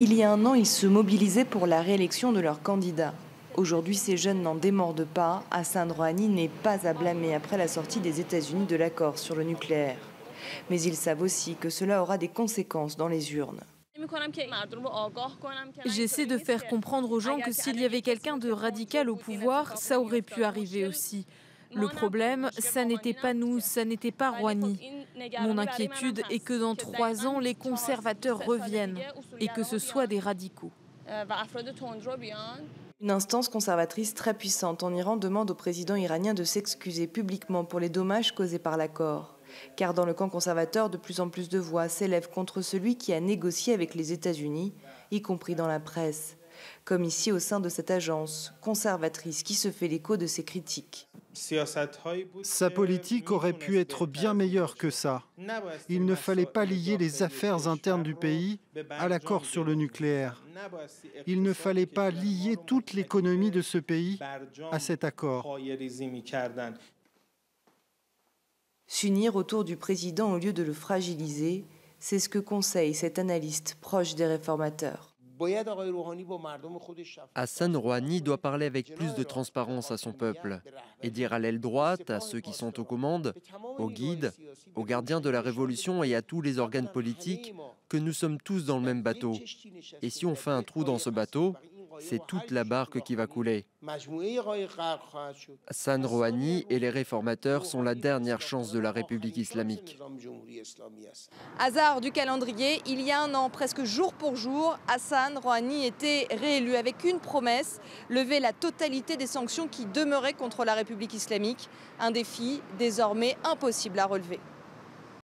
Il y a un an, ils se mobilisaient pour la réélection de leur candidat. Aujourd'hui, ces jeunes n'en démordent pas. Hassan Rouhani n'est pas à blâmer après la sortie des États-Unis de l'accord sur le nucléaire. Mais ils savent aussi que cela aura des conséquences dans les urnes. J'essaie de faire comprendre aux gens que s'il y avait quelqu'un de radical au pouvoir, ça aurait pu arriver aussi. Le problème, ça n'était pas nous, ça n'était pas Rouhani. Mon inquiétude est que dans 3 ans, les conservateurs reviennent et que ce soient des radicaux. Une instance conservatrice très puissante en Iran demande au président iranien de s'excuser publiquement pour les dommages causés par l'accord. Car dans le camp conservateur, de plus en plus de voix s'élèvent contre celui qui a négocié avec les États-Unis, y compris dans la presse. Comme ici au sein de cette agence conservatrice qui se fait l'écho de ces critiques. Sa politique aurait pu être bien meilleure que ça. Il ne fallait pas lier les affaires internes du pays à l'accord sur le nucléaire. Il ne fallait pas lier toute l'économie de ce pays à cet accord. S'unir autour du président au lieu de le fragiliser, c'est ce que conseille cet analyste proche des réformateurs. Hassan Rouhani doit parler avec plus de transparence à son peuple et dire à l'aile droite, à ceux qui sont aux commandes, aux guides, aux gardiens de la révolution et à tous les organes politiques que nous sommes tous dans le même bateau. Et si on fait un trou dans ce bateau, c'est toute la barque qui va couler. Hassan Rouhani et les réformateurs sont la dernière chance de la République islamique. Hasard du calendrier, il y a un an, presque jour pour jour, Hassan Rouhani était réélu avec une promesse, lever la totalité des sanctions qui demeuraient contre la République islamique. Un défi désormais impossible à relever.